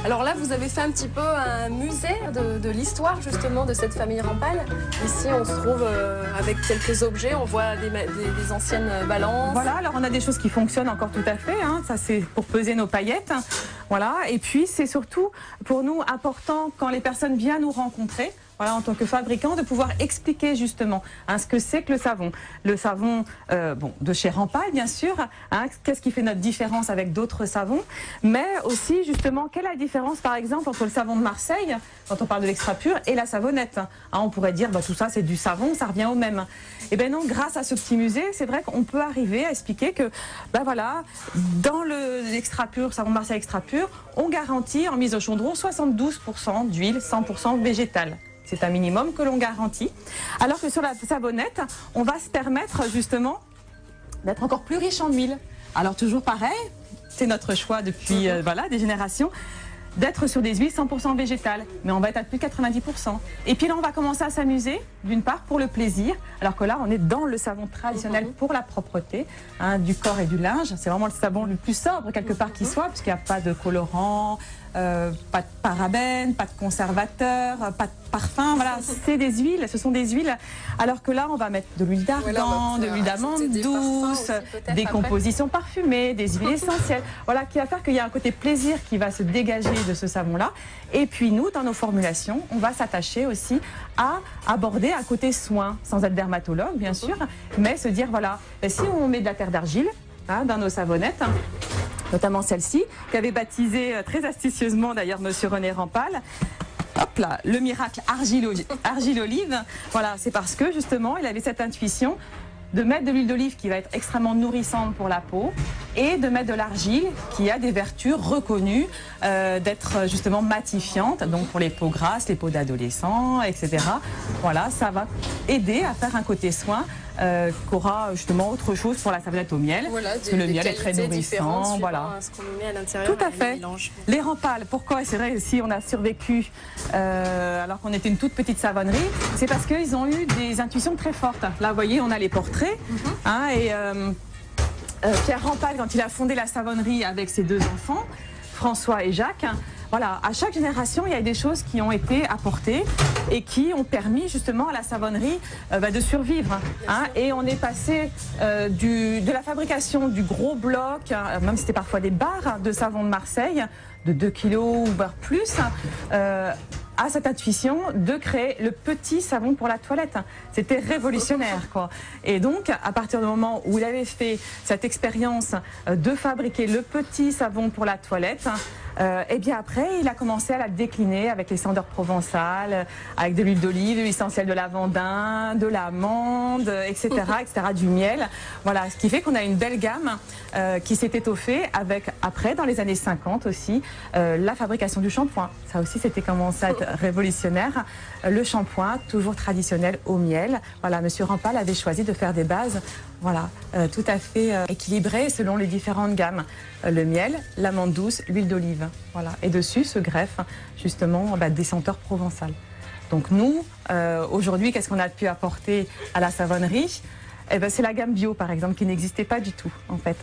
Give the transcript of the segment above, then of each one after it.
Alors là, vous avez fait un petit peu un musée de l'histoire justement de cette famille Rampal. Ici, on se trouve avec quelques objets, on voit des anciennes balances. Voilà, alors on a des choses qui fonctionnent encore tout à fait, hein. Ça c'est pour peser nos paillettes. Voilà, et puis c'est surtout pour nous important quand les personnes viennent nous rencontrer, voilà, en tant que fabricant, de pouvoir expliquer justement ce que c'est que le savon. Le savon bon, de chez Rampal, bien sûr, qu'est-ce qui fait notre différence avec d'autres savons, mais aussi justement, quelle est la différence par exemple entre le savon de Marseille, quand on parle de l'extra pur, et la savonnette. On pourrait dire, tout ça c'est du savon, ça revient au même. Et bien non, grâce à ce petit musée, c'est vrai qu'on peut arriver à expliquer que, voilà, dans l'extra pur, savon de Marseille extra pur, on garantit en mise au chaudron 72% d'huile 100% végétale. C'est un minimum que l'on garantit. Alors que sur la savonnette, on va se permettre justement d'être encore plus riche en huile. Alors toujours pareil, c'est notre choix depuis des générations, d'être sur des huiles 100% végétales. Mais on va être à plus de 90%. Et puis là, on va commencer à s'amuser, d'une part pour le plaisir, alors que là, on est dans le savon traditionnel pour la propreté du corps et du linge. C'est vraiment le savon le plus sobre, quelque part qu'il soit, puisqu'il n'y a pas de colorant, pas de parabènes, pas de conservateurs, pas de parfum, voilà, c'est des huiles, ce sont des huiles. Alors que là, on va mettre de l'huile d'argan, de l'huile d'amande douce, des compositions parfumées, des huiles essentielles. Voilà, qui va faire qu'il y a un côté plaisir qui va se dégager de ce savon-là. Et puis nous, dans nos formulations, on va s'attacher aussi à aborder un côté soin, sans être dermatologue, bien sûr, mais se dire, voilà, si on met de la terre d'argile dans nos savonnettes, notamment celle-ci, qu'avait baptisé très astucieusement d'ailleurs Monsieur René Rampal. Hop là, le miracle argile-olive. Voilà, c'est parce que justement, il avait cette intuition de mettre de l'huile d'olive qui va être extrêmement nourrissante pour la peau et de mettre de l'argile qui a des vertus reconnues d'être justement matifiante, donc pour les peaux grasses, les peaux d'adolescents, etc. Voilà, ça va aider à faire un côté soin qu'aura justement autre chose pour la savonnette au miel. Voilà, parce que le miel est très nourrissant. Voilà. Ce qu'on met à l'intérieur. Tout à fait. Les Rampal, pourquoi c'est vrai si on a survécu alors qu'on était une toute petite savonnerie, c'est parce qu'ils ont eu des intuitions très fortes. Là, vous voyez, on a les portraits. Pierre Rampal, quand il a fondé la savonnerie avec ses deux enfants, François et Jacques, voilà, à chaque génération, il y a des choses qui ont été apportées et qui ont permis justement à la savonnerie de survivre. Et on est passé de la fabrication du gros bloc, même si c'était parfois des barres de savon de Marseille, de 2 kilos ou voire plus, à cette intuition de créer le petit savon pour la toilette. C'était révolutionnaire, quoi. Et donc, à partir du moment où il avait fait cette expérience de fabriquer le petit savon pour la toilette, et bien après, il a commencé à la décliner avec les senteurs provençales, avec de l'huile d'olive, de l'huile essentielle de lavandin, de l'amande, etc., du miel. Voilà, ce qui fait qu'on a une belle gamme qui s'est étoffée avec, après, dans les années 50 aussi, la fabrication du shampoing. Ça aussi, c'était commencé à être révolutionnaire. Le shampoing, toujours traditionnel au miel. Voilà, Monsieur Rampal avait choisi de faire des bases, voilà, tout à fait équilibrées selon les différentes gammes. Le miel, l'amande douce, l'huile d'olive. Voilà. Et dessus se greffe justement des senteurs provençales. Donc nous, aujourd'hui, qu'est-ce qu'on a pu apporter à la savonnerie? C'est la gamme bio, par exemple, qui n'existait pas du tout, en fait.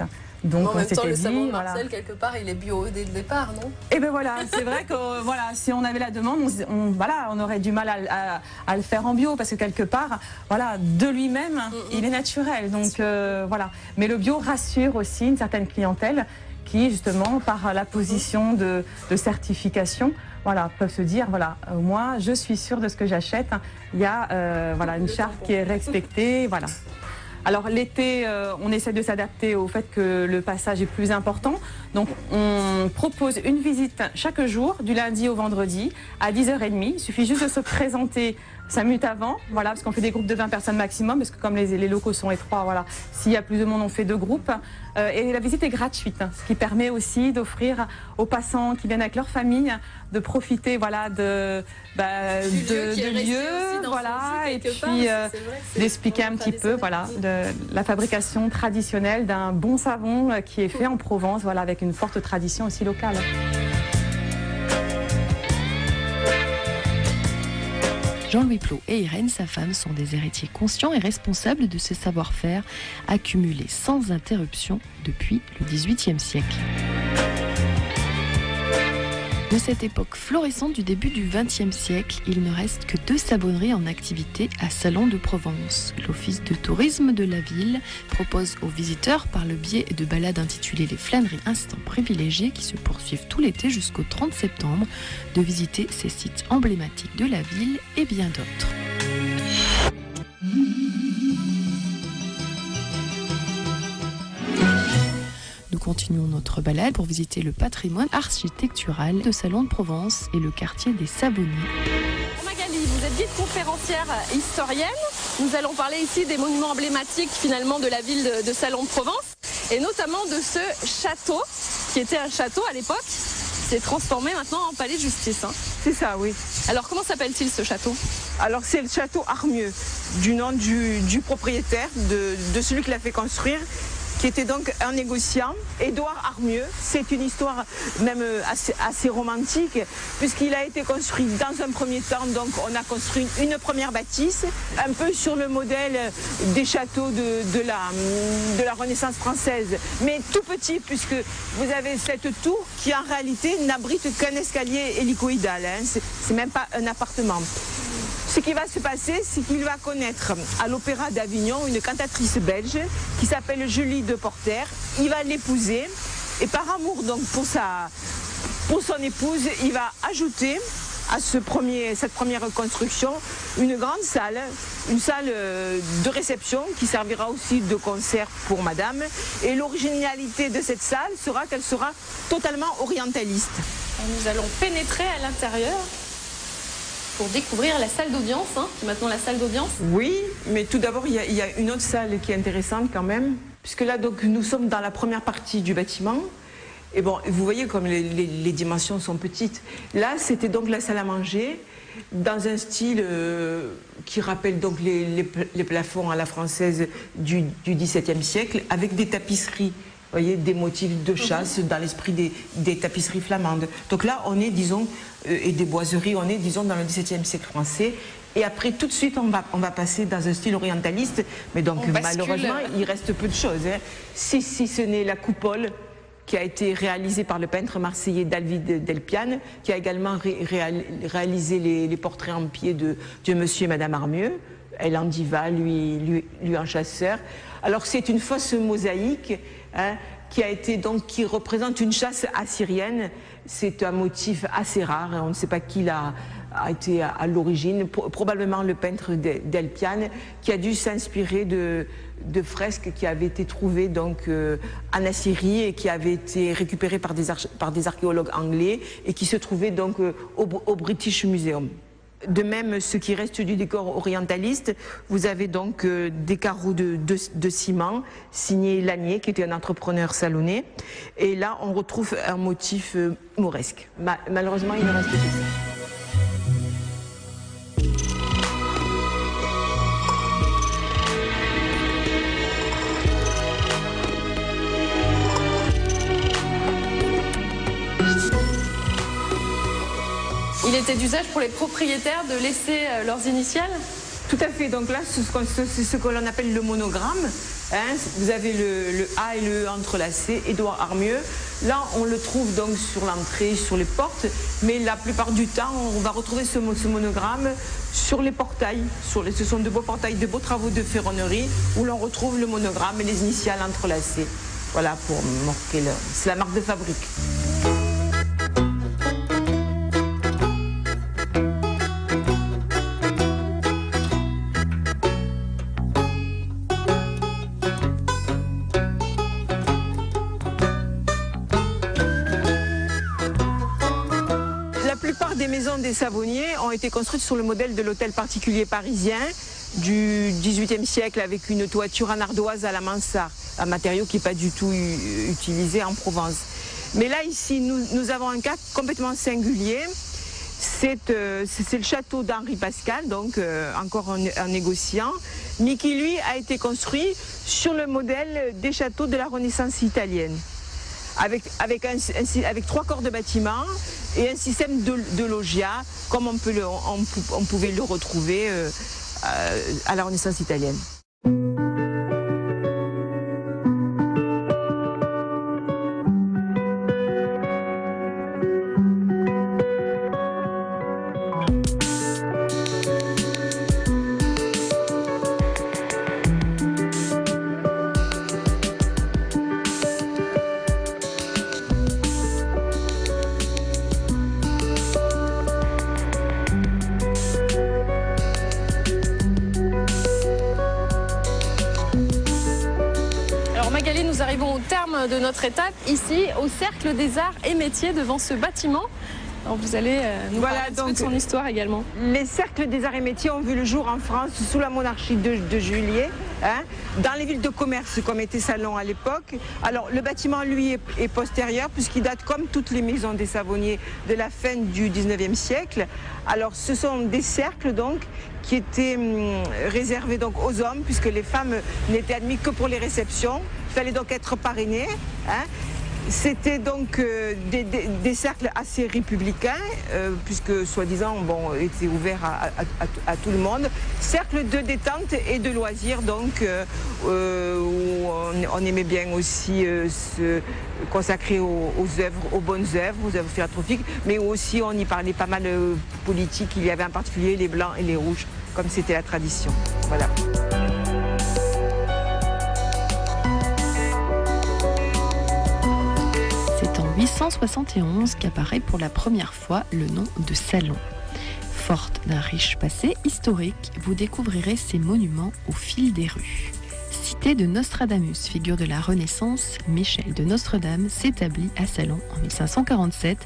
Donc, en même temps, le savon de Marseille, quelque part, il est bio dès le départ, non? Et bien voilà, c'est vrai que si on avait la demande, on aurait du mal à le faire en bio, parce que quelque part, de lui-même, il est naturel. Donc voilà. Mais le bio rassure aussi une certaine clientèle qui, justement, par la position de certification, peuvent se dire, moi, je suis sûre de ce que j'achète. Il y a une charte qui est respectée, voilà. Alors l'été, on essaie de s'adapter au fait que le passage est plus important. Donc on propose une visite chaque jour, du lundi au vendredi, à 10h30. Il suffit juste de se présenter 5 minutes avant, parce qu'on fait des groupes de 20 personnes maximum, parce que comme les locaux sont étroits, s'il y a plus de monde, on fait 2 groupes. Et la visite est gratuite, ce qui permet aussi d'offrir aux passants qui viennent avec leur famille de profiter de lieux, et puis d'expliquer un petit peu de la fabrication traditionnelle d'un bon savon qui est fait en Provence, avec une forte tradition aussi locale. Jean-Louis Plot et Irène, sa femme, sont des héritiers conscients et responsables de ce savoir-faire accumulé sans interruption depuis le XVIIIe siècle. De cette époque florissante du début du XXe siècle, il ne reste que 2 savonneries en activité à Salon de Provence. L'Office de tourisme de la ville propose aux visiteurs, par le biais de balades intitulées Les flâneries Instants privilégiés, qui se poursuivent tout l'été jusqu'au 30 septembre, de visiter ces sites emblématiques de la ville et bien d'autres. Nous continuons notre balade pour visiter le patrimoine architectural de Salon de Provence et le quartier des Savonniers. Magali, vous êtes guide conférencière historienne. Nous allons parler ici des monuments emblématiques finalement de la ville de Salon de Provence et notamment de ce château qui était un château à l'époque, qui est transformé maintenant en palais de justice. C'est ça, oui. Alors comment s'appelle-t-il ce château? Alors c'est le château Armieux, du nom du propriétaire, de celui qui l'a fait construire, qui était donc un négociant, Édouard Armieux. C'est une histoire même assez romantique, puisqu'il a été construit dans un premier temps, donc on a construit une première bâtisse, un peu sur le modèle des châteaux de la Renaissance française, mais tout petit, puisque vous avez cette tour qui en réalité n'abrite qu'un escalier hélicoïdal, c'est même pas un appartement. Ce qui va se passer, c'est qu'il va connaître à l'Opéra d'Avignon une cantatrice belge qui s'appelle Julie de Porter. Il va l'épouser et par amour donc pour son épouse, il va ajouter à cette première construction une grande salle, une salle de réception qui servira aussi de concert pour madame. Et l'originalité de cette salle sera qu'elle sera totalement orientaliste. Nous allons pénétrer à l'intérieur pour découvrir la salle d'audience, qui est maintenant la salle d'audience. Oui, mais tout d'abord, il y a une autre salle qui est intéressante quand même, puisque là, donc, nous sommes dans la première partie du bâtiment. Et bon, vous voyez comme les dimensions sont petites. Là, c'était donc la salle à manger, dans un style qui rappelle donc les plafonds à la française du XVIIe siècle, avec des tapisseries. Vous voyez, des motifs de chasse dans l'esprit des tapisseries flamandes. Donc là, on est, disons, et des boiseries, on est, disons, dans le XVIIe siècle français. Et après, tout de suite, on va passer dans un style orientaliste. Mais donc, malheureusement, il reste peu de choses. Si ce n'est la coupole qui a été réalisée par le peintre marseillais David Delpiane, qui a également réalisé les portraits en pied de Monsieur et Madame Armieux. Elle en diva, lui en chasseur. Alors c'est une fausse mosaïque qui représente une chasse assyrienne. C'est un motif assez rare. On ne sait pas qui a été à l'origine. Probablement le peintre Delpiane, qui a dû s'inspirer de fresques qui avaient été trouvées donc en Assyrie et qui avaient été récupérées par des archéologues anglais et qui se trouvaient donc au British Museum. De même, ce qui reste du décor orientaliste, vous avez donc des carreaux de ciment signés Lanier, qui était un entrepreneur salonnais. Et là, on retrouve un motif mauresque. Malheureusement, il ne reste que ça. Il était d'usage pour les propriétaires de laisser leurs initiales? Tout à fait, donc là c'est ce que l'on appelle le monogramme. Vous avez le A et le E entrelacés, Édouard Armieux. Là on le trouve donc sur l'entrée, sur les portes, mais la plupart du temps on va retrouver ce monogramme sur les portails. Ce sont de beaux portails, de beaux travaux de ferronnerie où l'on retrouve le monogramme et les initiales entrelacées. Voilà, pour marquer c'est la marque de fabrique. Les maisons des Savonniers ont été construites sur le modèle de l'hôtel particulier parisien du XVIIIe siècle avec une toiture en ardoise à la mansarde, un matériau qui n'est pas du tout utilisé en Provence. Mais là ici nous avons un cas complètement singulier. C'est le château d'Henri Pascal, donc encore un négociant, mais qui lui a été construit sur le modèle des châteaux de la Renaissance italienne. Avec 3 corps de bâtiment et un système de loggia, comme on pouvait le retrouver à la Renaissance italienne. de notre étape, ici, au Cercle des Arts et Métiers, devant ce bâtiment. Alors vous allez nous parler un petit peu de son histoire également. Les cercles des arts et métiers ont vu le jour en France sous la monarchie de Juillet, dans les villes de commerce comme était Salon à l'époque. Alors le bâtiment lui est postérieur puisqu'il date comme toutes les maisons des savonniers de la fin du 19e siècle. Alors ce sont des cercles donc qui étaient réservés donc aux hommes puisque les femmes n'étaient admises que pour les réceptions. Il fallait donc être parrainé. C'était donc des cercles assez républicains, puisque soi-disant étaient ouverts à tout le monde. Cercles de détente et de loisirs, donc, où on aimait bien aussi se consacrer aux œuvres, aux bonnes œuvres, aux œuvres philantrophiques, mais aussi on y parlait pas mal politique. Il y avait en particulier les blancs et les rouges, comme c'était la tradition. Voilà. En 871 qu'apparaît pour la première fois le nom de Salon. Forte d'un riche passé historique, vous découvrirez ces monuments au fil des rues. Cité de Nostradamus, figure de la Renaissance, Michel de Nostredame s'établit à Salon en 1547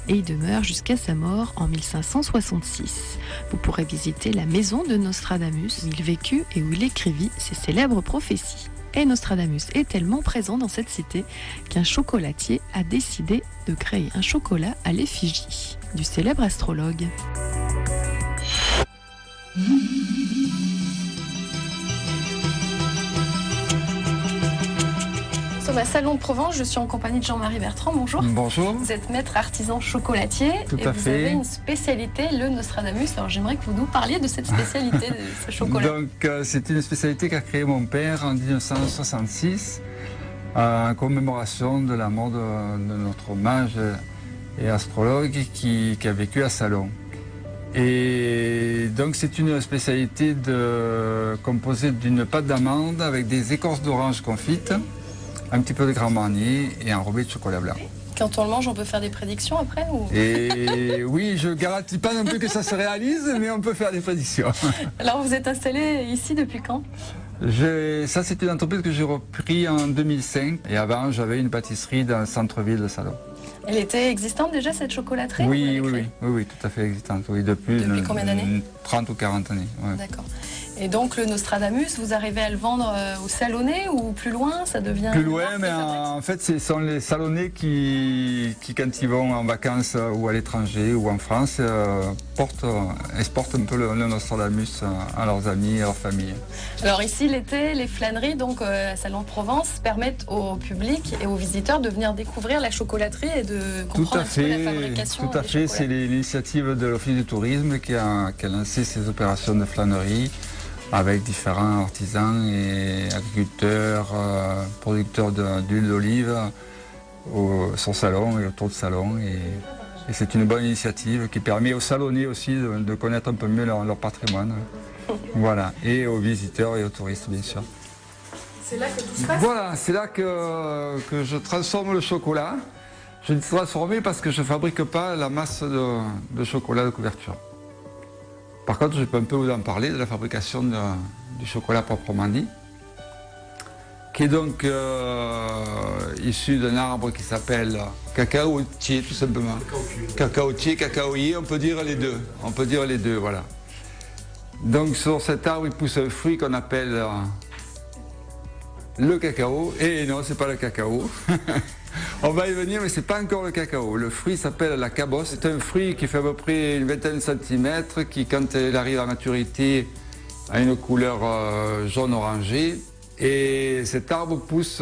et y demeure jusqu'à sa mort en 1566. Vous pourrez visiter la maison de Nostradamus où il vécut et où il écrivit ses célèbres prophéties. Et Nostradamus est tellement présent dans cette cité qu'un chocolatier a décidé de créer un chocolat à l'effigie du célèbre astrologue. Nous sommes à Salon de Provence, je suis en compagnie de Jean-Marie Bertrand, bonjour. Bonjour. Vous êtes maître artisan chocolatier et vous avez une spécialité, le Nostradamus. Alors j'aimerais que vous nous parliez de cette spécialité de ce chocolat. Donc c'est une spécialité qu'a créée mon père en 1966 en commémoration de la mort de notre mage et astrologue qui a vécu à Salon. Et donc c'est une spécialité composée d'une pâte d'amande avec des écorces d'orange confites, un petit peu de Grand Marnier et enrobé de chocolat blanc. Quand on le mange, on peut faire des prédictions après ou... Et oui, je ne garantis pas non plus que ça se réalise, mais on peut faire des prédictions. Alors vous êtes installé ici depuis quand? Ça, c'est une entreprise que j'ai repris en 2005. Et avant, j'avais une pâtisserie dans le centre-ville de Salon. Elle était existante déjà, cette chocolaterie? Oui, tout à fait existante. Oui, depuis combien d'années? 30 ou 40 années. Ouais. D'accord. Et donc le Nostradamus, vous arrivez à le vendre au Salonnais ou plus loin? Ça devient plus loin, mais en fait, ce sont les Salonnais qui, quand ils vont en vacances ou à l'étranger ou en France, exportent un peu le Nostradamus à leurs amis et à leur famille. Alors ici, l'été, les flâneries, donc à Salon de Provence, permettent au public et aux visiteurs de venir découvrir la chocolaterie et de comprendre un petit peu la fabrication. Tout à fait, c'est l'initiative de l'Office du tourisme qui a lancé ces opérations de flânerie, avec différents artisans et agriculteurs, producteurs d'huile d'olive sur Salon et autour de Salon. Et c'est une bonne initiative qui permet aux Salonnais aussi de connaître un peu mieux leur patrimoine. Voilà, et aux visiteurs et aux touristes, bien sûr. C'est là que tout se passe? Voilà, c'est là que je transforme le chocolat. Je dis transformer parce que je ne fabrique pas la masse de chocolat de couverture. Par contre, je peux un peu vous en parler de la fabrication du chocolat proprement dit, qui est donc issu d'un arbre qui s'appelle cacaotier, tout simplement. Cacaotier, cacaoyer, on peut dire les deux. Voilà. Donc sur cet arbre, il pousse un fruit qu'on appelle le cacao. Et non, c'est pas le cacao. On va y venir, mais c'est pas encore le cacao. Le fruit s'appelle la cabosse. C'est un fruit qui fait à peu près une vingtaine de centimètres, qui, quand il arrive à maturité, a une couleur jaune-orangé. Et cet arbre pousse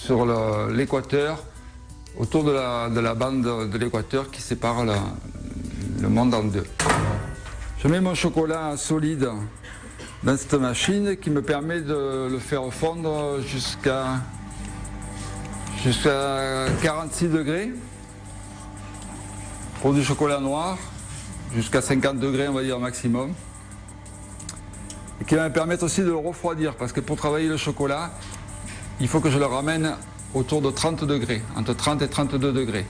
sur l'équateur, autour de la bande de l'équateur qui sépare le monde en deux. Je mets mon chocolat solide dans cette machine qui me permet de le faire fondre jusqu'à 46 degrés pour du chocolat noir, jusqu'à 50 degrés on va dire maximum, et qui va me permettre aussi de le refroidir, parce que pour travailler le chocolat, il faut que je le ramène autour de 30 degrés, entre 30 et 32 degrés.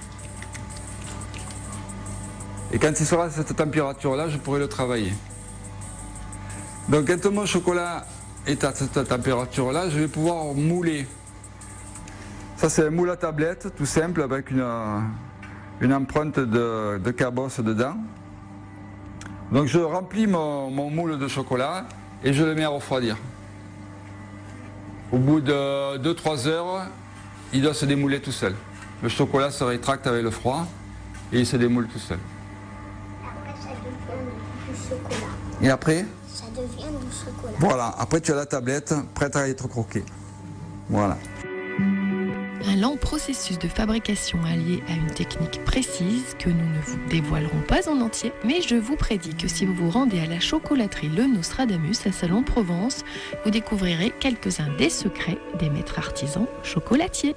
Et quand il sera à cette température-là, je pourrai le travailler. Donc quand mon chocolat est à cette température-là, je vais pouvoir mouler Ça c'est un moule à tablette, tout simple, avec une empreinte de cabosse dedans. Donc je remplis mon moule de chocolat et je le mets à refroidir. Au bout de 2-3 heures, il doit se démouler tout seul. Le chocolat se rétracte avec le froid et il se démoule tout seul. Après, ça devient du chocolat. Et après? Ça devient du chocolat. Voilà, après tu as la tablette prête à être croquée. Voilà. Un lent processus de fabrication allié à une technique précise que nous ne vous dévoilerons pas en entier, mais je vous prédis que si vous vous rendez à la chocolaterie Le Nostradamus à Salon-Provence, vous découvrirez quelques-uns des secrets des maîtres artisans chocolatiers.